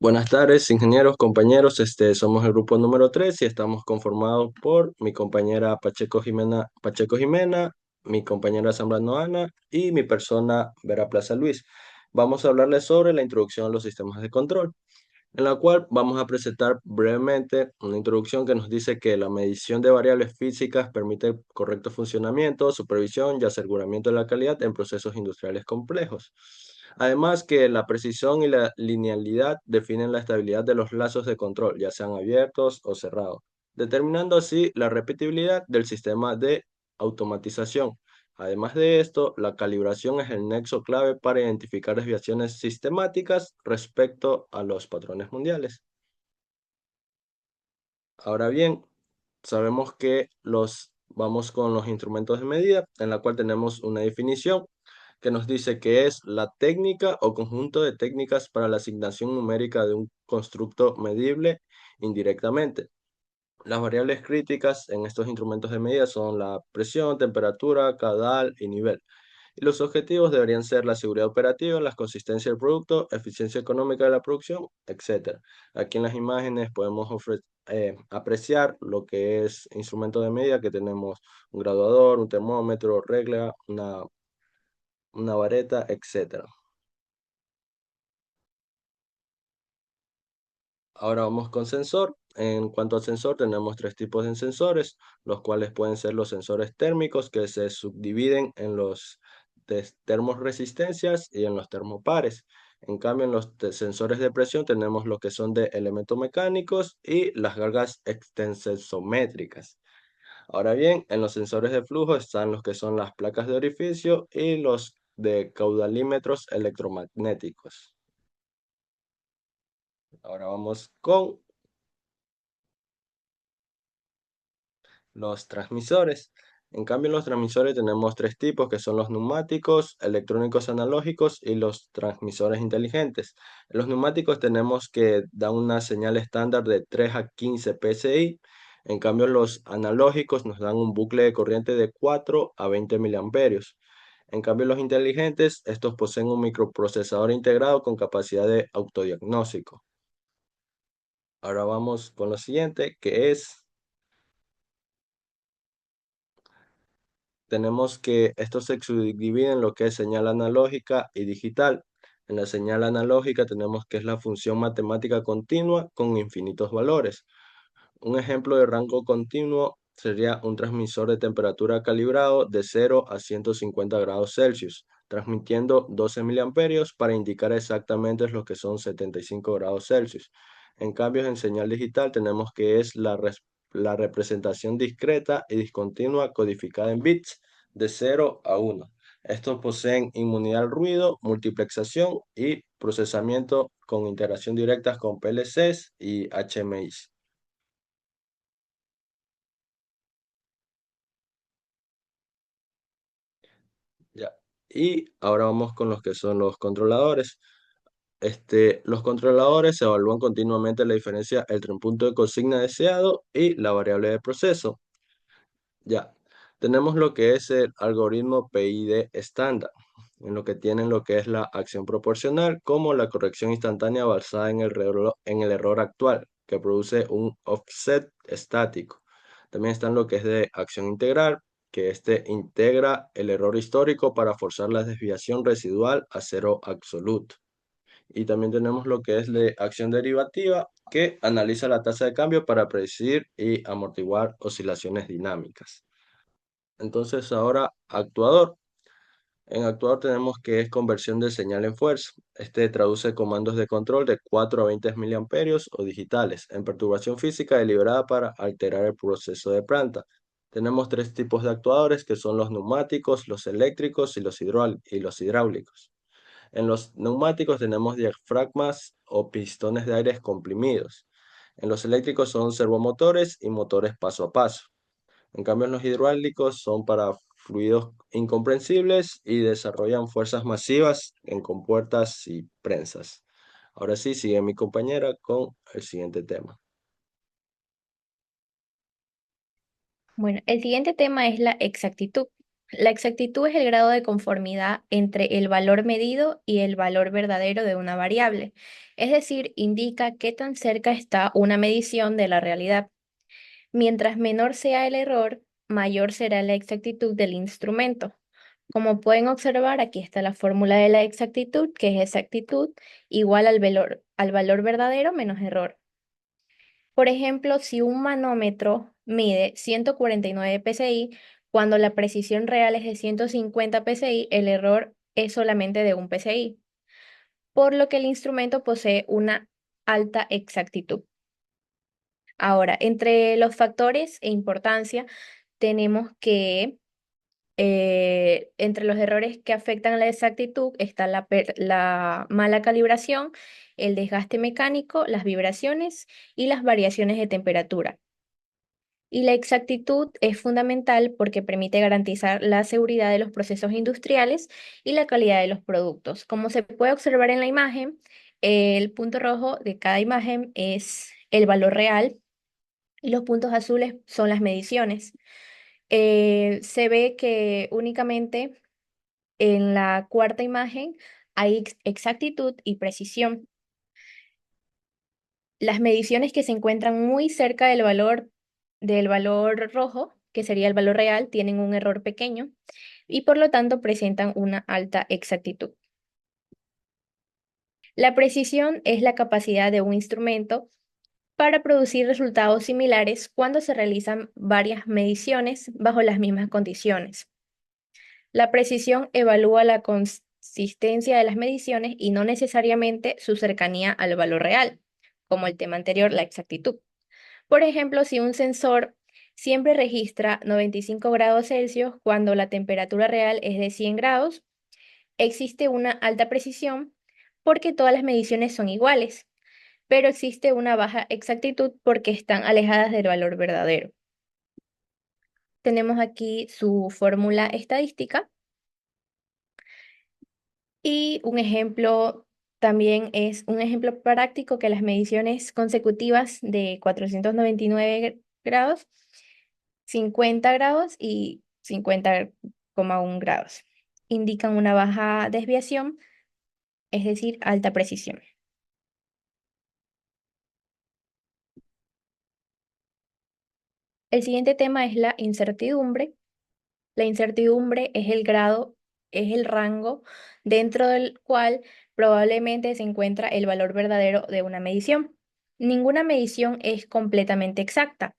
Buenas tardes, ingenieros, compañeros. Somos el grupo número 3 y estamos conformados por mi compañera Pacheco Jimena, mi compañera Zambrano Ana y mi persona Vera Plaza Luis. Vamos a hablarles sobre la introducción a los sistemas de control, en la cual vamos a presentar brevemente una introducción que nos dice que la medición de variables físicas permite el correcto funcionamiento, supervisión y aseguramiento de la calidad en procesos industriales complejos. Además que la precisión y la linealidad definen la estabilidad de los lazos de control, ya sean abiertos o cerrados, determinando así la repetibilidad del sistema de automatización. Además de esto, la calibración es el nexo clave para identificar desviaciones sistemáticas respecto a los patrones mundiales. Ahora bien, sabemos que vamos con los instrumentos de medida, en la cual tenemos una definición que nos dice que es la técnica o conjunto de técnicas para la asignación numérica de un constructo medible indirectamente. Las variables críticas en estos instrumentos de medida son la presión, temperatura, caudal y nivel. Y los objetivos deberían ser la seguridad operativa, la consistencia del producto, eficiencia económica de la producción, etcétera. Aquí en las imágenes podemos apreciar lo que es instrumento de medida, que tenemos un graduador, un termómetro, regla, una vareta, etcétera. Ahora vamos con sensor. En cuanto al sensor, tenemos tres tipos de sensores, los cuales pueden ser los sensores térmicos, que se subdividen en los termoresistencias y en los termopares. En cambio, en los sensores de presión tenemos lo que son de elementos mecánicos y las cargas extensométricas. Ahora bien, en los sensores de flujo están los que son las placas de orificio y los de caudalímetros electromagnéticos. Ahora vamos con los transmisores. En cambio, en los transmisores tenemos tres tipos, que son los neumáticos, electrónicos analógicos y los transmisores inteligentes. En los neumáticos tenemos que dan una señal estándar de 3 a 15 PSI. En cambio, los analógicos nos dan un bucle de corriente de 4 a 20 miliamperios. En cambio, los inteligentes, estos poseen un microprocesador integrado con capacidad de autodiagnóstico. Ahora vamos con lo siguiente, que es tenemos que esto se subdivide en lo que es señal analógica y digital. En la señal analógica tenemos que es la función matemática continua con infinitos valores. Un ejemplo de rango continuo sería un transmisor de temperatura calibrado de 0 a 150 grados Celsius, transmitiendo 12 miliamperios para indicar exactamente lo que son 75 grados Celsius. En cambio, en señal digital tenemos que es la representación discreta y discontinua codificada en bits de 0 a 1. Estos poseen inmunidad al ruido, multiplexación y procesamiento con integración directa con PLCs y HMIs. Ya. Y ahora vamos con los que son los controladores. Los controladores se evalúan continuamente la diferencia entre un punto de consigna deseado y la variable de proceso. Ya. Tenemos lo que es el algoritmo PID estándar, en lo que tienen lo que es la acción proporcional, como la corrección instantánea basada en el error actual, que produce un offset estático. También están lo que es de acción integral, que este integra el error histórico para forzar la desviación residual a cero absoluto. Y también tenemos lo que es de acción derivativa, que analiza la tasa de cambio para predecir y amortiguar oscilaciones dinámicas. Entonces ahora actuador. En actuador tenemos que es conversión de señal en fuerza. Este traduce comandos de control de 4 a 20 miliamperios o digitales en perturbación física deliberada para alterar el proceso de planta. Tenemos tres tipos de actuadores, que son los neumáticos, los eléctricos y los hidráulicos. En los neumáticos tenemos diafragmas o pistones de aire comprimidos. En los eléctricos son servomotores y motores paso a paso. En cambio, los hidráulicos son para fluidos incomprensibles y desarrollan fuerzas masivas en compuertas y prensas. Ahora sí, sigue mi compañera con el siguiente tema. Bueno, el siguiente tema es la exactitud. La exactitud es el grado de conformidad entre el valor medido y el valor verdadero de una variable, es decir, indica qué tan cerca está una medición de la realidad. Mientras menor sea el error, mayor será la exactitud del instrumento. Como pueden observar, aquí está la fórmula de la exactitud, que es exactitud igual al valor verdadero menos error. Por ejemplo, si un manómetro mide 149 psi, cuando la precisión real es de 150 psi, el error es solamente de 1 psi, por lo que el instrumento posee una alta exactitud. Ahora, entre los factores e importancia, tenemos que entre los errores que afectan a la exactitud está la mala calibración, el desgaste mecánico, las vibraciones y las variaciones de temperatura. Y la exactitud es fundamental porque permite garantizar la seguridad de los procesos industriales y la calidad de los productos. Como se puede observar en la imagen, el punto rojo de cada imagen es el valor real y los puntos azules son las mediciones. Se ve que únicamente en la cuarta imagen hay exactitud y precisión. Las mediciones que se encuentran muy cerca del valor rojo, que sería el valor real, tienen un error pequeño y por lo tanto presentan una alta exactitud. La precisión es la capacidad de un instrumento para producir resultados similares cuando se realizan varias mediciones bajo las mismas condiciones. La precisión evalúa la consistencia de las mediciones y no necesariamente su cercanía al valor real, como el tema anterior, la exactitud. Por ejemplo, si un sensor siempre registra 95 grados Celsius cuando la temperatura real es de 100 grados, existe una alta precisión porque todas las mediciones son iguales, pero existe una baja exactitud porque están alejadas del valor verdadero. Tenemos aquí su fórmula estadística y un ejemplo también es un ejemplo práctico que las mediciones consecutivas de 499 grados 50 grados y 50,1 grados. Indican una baja desviación, es decir, alta precisión. El siguiente tema es la incertidumbre. La incertidumbre es el grado, es el rango dentro del cual probablemente se encuentra el valor verdadero de una medición. Ninguna medición es completamente exacta,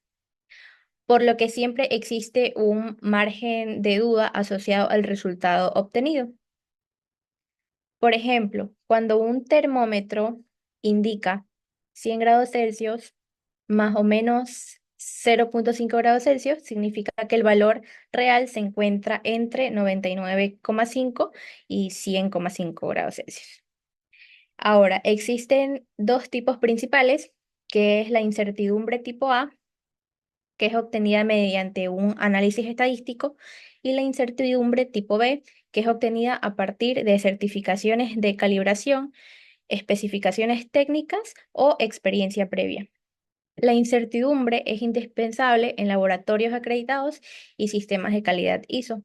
por lo que siempre existe un margen de duda asociado al resultado obtenido. Por ejemplo, cuando un termómetro indica 100 grados Celsius más o menos 0,5 grados Celsius, significa que el valor real se encuentra entre 99,5 y 100,5 grados Celsius. Ahora, existen dos tipos principales, que es la incertidumbre tipo A, que es obtenida mediante un análisis estadístico, y la incertidumbre tipo B, que es obtenida a partir de certificaciones de calibración, especificaciones técnicas o experiencia previa. La incertidumbre es indispensable en laboratorios acreditados y sistemas de calidad ISO.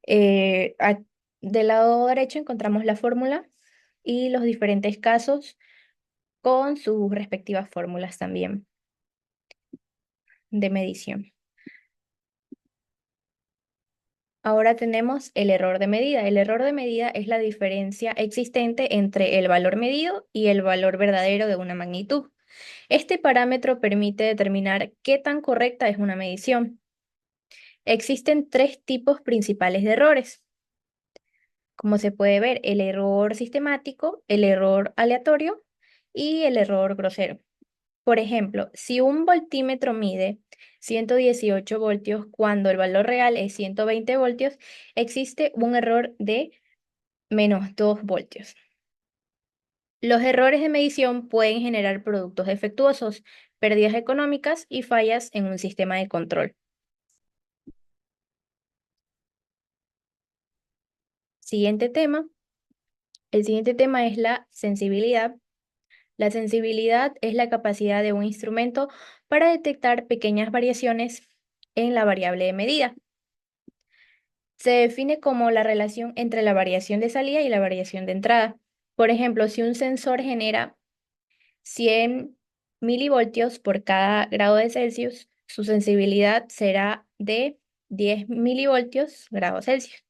Eh, a- del lado derecho encontramos la fórmula y los diferentes casos con sus respectivas fórmulas también de medición. Ahora tenemos el error de medida. El error de medida es la diferencia existente entre el valor medido y el valor verdadero de una magnitud. Este parámetro permite determinar qué tan correcta es una medición. Existen tres tipos principales de errores. Como se puede ver, el error sistemático, el error aleatorio y el error grosero. Por ejemplo, si un voltímetro mide 118 voltios cuando el valor real es 120 voltios, existe un error de menos 2 voltios. Los errores de medición pueden generar productos defectuosos, pérdidas económicas y fallas en un sistema de control. Siguiente tema. El siguiente tema es la sensibilidad. La sensibilidad es la capacidad de un instrumento para detectar pequeñas variaciones en la variable de medida. Se define como la relación entre la variación de salida y la variación de entrada. Por ejemplo, si un sensor genera 100 milivoltios por cada grado de Celsius, su sensibilidad será de 10 milivoltios grados Celsius.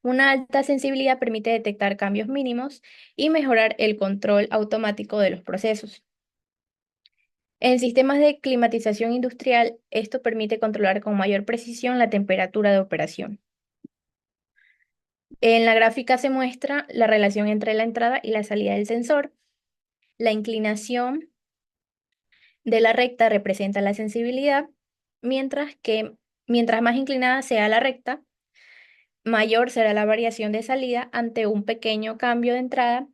Una alta sensibilidad permite detectar cambios mínimos y mejorar el control automático de los procesos. En sistemas de climatización industrial, esto permite controlar con mayor precisión la temperatura de operación. En la gráfica se muestra la relación entre la entrada y la salida del sensor. La inclinación de la recta representa la sensibilidad, mientras que mientras más inclinada sea la recta, mayor será la variación de salida ante un pequeño cambio de entrada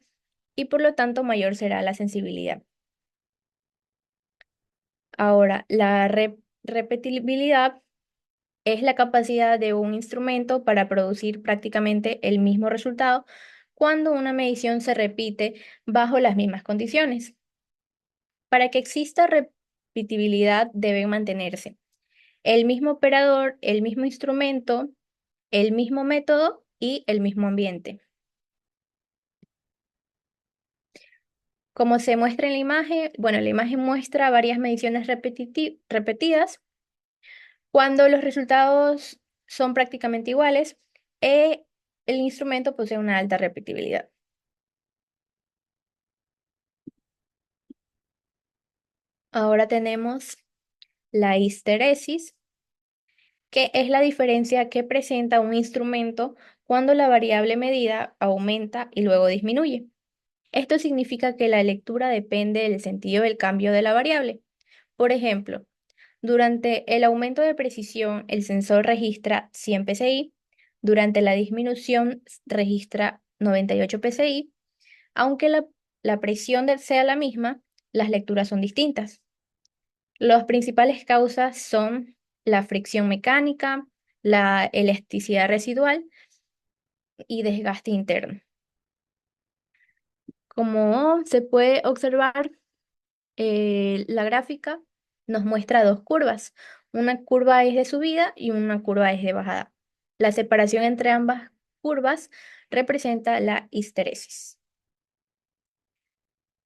y por lo tanto mayor será la sensibilidad. Ahora, la repetibilidad es la capacidad de un instrumento para producir prácticamente el mismo resultado cuando una medición se repite bajo las mismas condiciones. Para que exista repetibilidad deben mantenerse el mismo operador, el mismo instrumento, el mismo método y el mismo ambiente. Como se muestra en la imagen, bueno, la imagen muestra varias mediciones repetidas. Cuando los resultados son prácticamente iguales, el instrumento posee una alta repetibilidad. Ahora tenemos la histeresis, que es la diferencia que presenta un instrumento cuando la variable medida aumenta y luego disminuye. Esto significa que la lectura depende del sentido del cambio de la variable. Por ejemplo, durante el aumento de precisión, el sensor registra 100 psi, durante la disminución registra 98 psi, aunque la presión sea la misma, las lecturas son distintas. Las principales causas son la fricción mecánica, la elasticidad residual y desgaste interno. Como se puede observar, la gráfica nos muestra dos curvas. Una curva es de subida y una curva es de bajada. La separación entre ambas curvas representa la histeresis.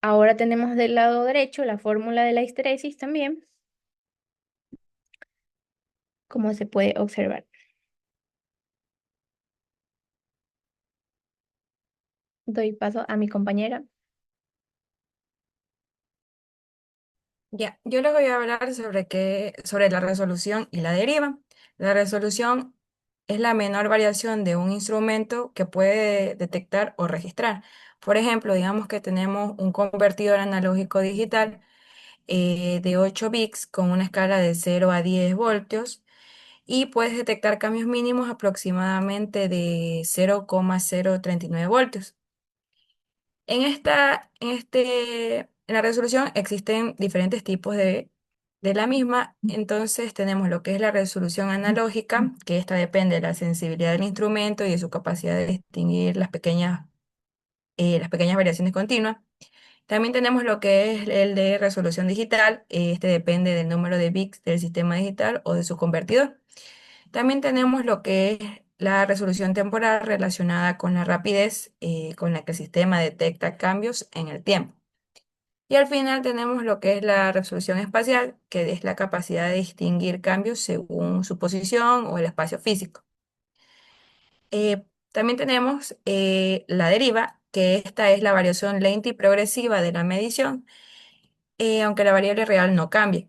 Ahora tenemos del lado derecho la fórmula de la histeresis también, como se puede observar. Doy paso a mi compañera. Ya, yo les voy a hablar sobre la resolución y la deriva. La resolución es la menor variación de un instrumento que puede detectar o registrar. Por ejemplo, digamos que tenemos un convertidor analógico digital de 8 bits con una escala de 0 a 10 voltios y puedes detectar cambios mínimos aproximadamente de 0,039 voltios. En la resolución existen diferentes tipos de la misma. Entonces tenemos lo que es la resolución analógica, que esta depende de la sensibilidad del instrumento y de su capacidad de distinguir las pequeñas variaciones continuas. También tenemos lo que es el de resolución digital. Este depende del número de bits del sistema digital o de su convertidor. También tenemos lo que es la resolución temporal relacionada con la rapidez con la que el sistema detecta cambios en el tiempo. Y al final tenemos lo que es la resolución espacial, que es la capacidad de distinguir cambios según su posición o el espacio físico. También tenemos la deriva, que esta es la variación lenta y progresiva de la medición, aunque la variable real no cambie.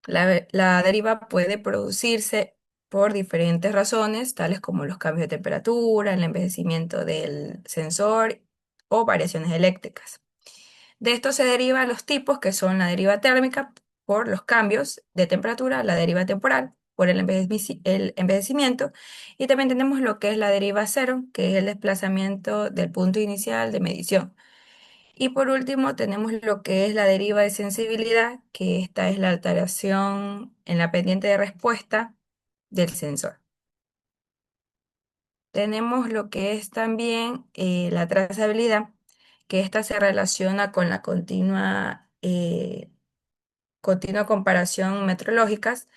La deriva puede producirse por diferentes razones, tales como los cambios de temperatura, el envejecimiento del sensor o variaciones eléctricas. De esto se derivan los tipos, que son la deriva térmica por los cambios de temperatura, la deriva temporal por el envejecimiento, y también tenemos lo que es la deriva cero, que es el desplazamiento del punto inicial de medición. Y por último, tenemos lo que es la deriva de sensibilidad, que esta es la alteración en la pendiente de respuesta del sensor. Tenemos lo que es también la trazabilidad, que esta se relaciona con la continua comparación metrológicas,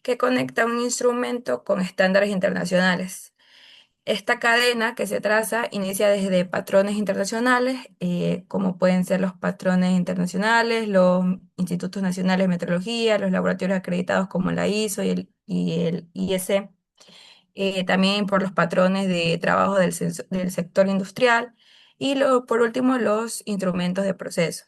que conecta un instrumento con estándares internacionales. Esta cadena que se traza inicia desde patrones internacionales, como pueden ser los patrones internacionales, los institutos nacionales de metrología, los laboratorios acreditados como la ISO y el IEC, también por los patrones de trabajo del sector industrial y por último los instrumentos de proceso.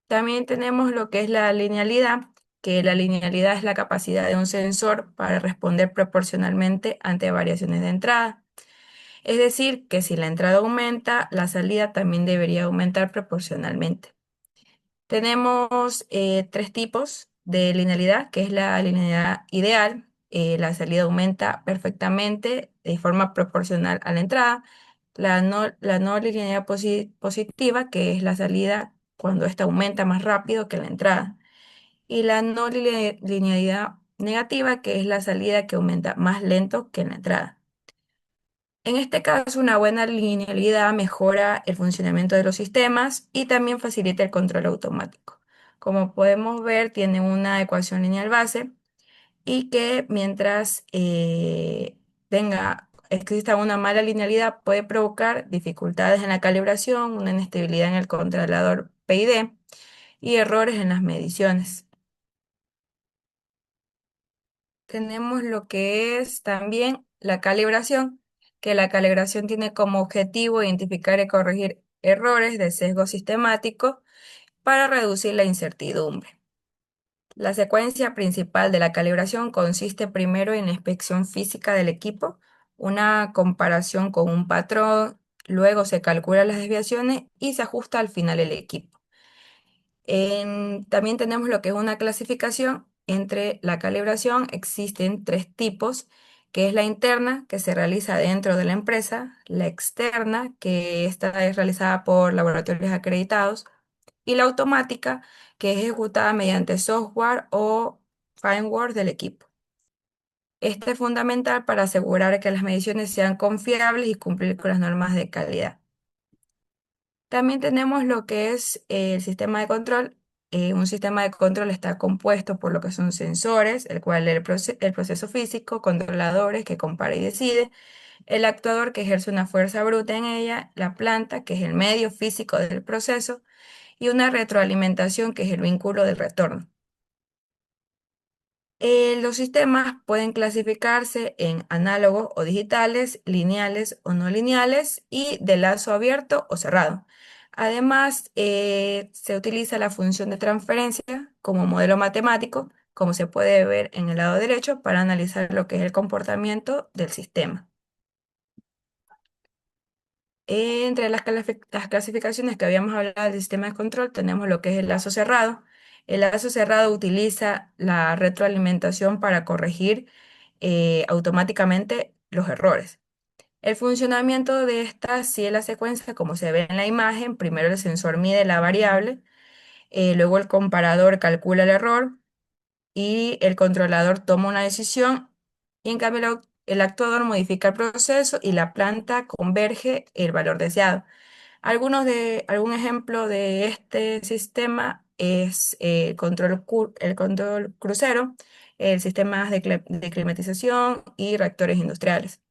También tenemos lo que es la linealidad, que la linealidad es la capacidad de un sensor para responder proporcionalmente ante variaciones de entrada. Es decir, que si la entrada aumenta, la salida también debería aumentar proporcionalmente. Tenemos tres tipos de linealidad, que es la linealidad ideal. La salida aumenta perfectamente de forma proporcional a la entrada. La no linealidad positiva, que es la salida cuando ésta aumenta más rápido que la entrada. Y la no linealidad negativa, que es la salida que aumenta más lento que la entrada. En este caso, una buena linealidad mejora el funcionamiento de los sistemas y también facilita el control automático. Como podemos ver, tiene una ecuación lineal base y que mientras exista una mala linealidad puede provocar dificultades en la calibración, una inestabilidad en el controlador PID y errores en las mediciones. Tenemos lo que es también la calibración, que la calibración tiene como objetivo identificar y corregir errores de sesgo sistemático para reducir la incertidumbre. La secuencia principal de la calibración consiste primero en la inspección física del equipo, una comparación con un patrón, luego se calculan las desviaciones y se ajusta al final el equipo. También tenemos lo que es una clasificación. Entre la calibración existen tres tipos, que es la interna, que se realiza dentro de la empresa, la externa, que esta es realizada por laboratorios acreditados, y la automática, que es ejecutada mediante software o firmware del equipo. Este es fundamental para asegurar que las mediciones sean confiables y cumplir con las normas de calidad. También tenemos lo que es el sistema de control. Un sistema de control está compuesto por lo que son sensores, el cual es el proceso físico, controladores que compara y decide, el actuador que ejerce una fuerza bruta en ella, la planta que es el medio físico del proceso y una retroalimentación que es el vínculo del retorno. Los sistemas pueden clasificarse en análogos o digitales, lineales o no lineales y de lazo abierto o cerrado. Además, se utiliza la función de transferencia como modelo matemático, como se puede ver en el lado derecho, para analizar lo que es el comportamiento del sistema. Entre las clasificaciones que habíamos hablado del sistema de control, tenemos lo que es el lazo cerrado. El lazo cerrado utiliza la retroalimentación para corregir automáticamente los errores. El funcionamiento de esta sigue la secuencia como se ve en la imagen. Primero el sensor mide la variable, luego el comparador calcula el error y el controlador toma una decisión y en cambio el actuador modifica el proceso y la planta converge el valor deseado. Algún ejemplo de este sistema es el control crucero, el sistema de climatización y reactores industriales.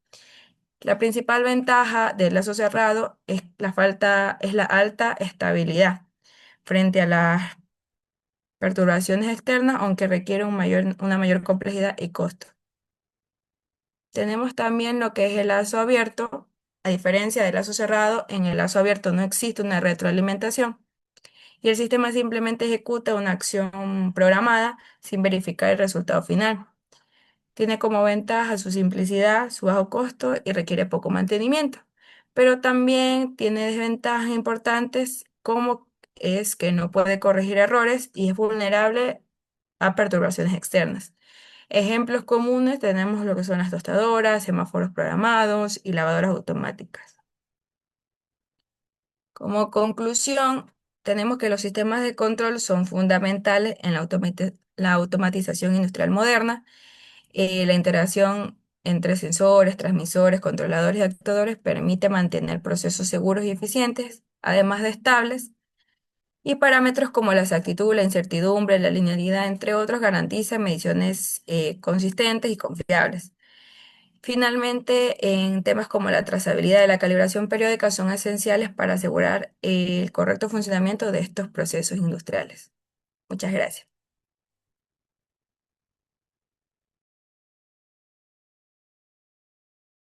La principal ventaja del lazo cerrado es la alta estabilidad frente a las perturbaciones externas, aunque requiere una mayor complejidad y costo. Tenemos también lo que es el lazo abierto. A diferencia del lazo cerrado, en el lazo abierto no existe una retroalimentación y el sistema simplemente ejecuta una acción programada sin verificar el resultado final. Tiene como ventaja su simplicidad, su bajo costo y requiere poco mantenimiento, pero también tiene desventajas importantes como es que no puede corregir errores y es vulnerable a perturbaciones externas. Ejemplos comunes tenemos lo que son las tostadoras, semáforos programados y lavadoras automáticas. Como conclusión, tenemos que los sistemas de control son fundamentales en la automatización industrial moderna. La integración entre sensores, transmisores, controladores y actuadores permite mantener procesos seguros y eficientes, además de estables. Y parámetros como la exactitud, la incertidumbre, la linealidad, entre otros, garantizan mediciones consistentes y confiables. Finalmente, en temas como la trazabilidad y la calibración periódica son esenciales para asegurar el correcto funcionamiento de estos procesos industriales. Muchas gracias.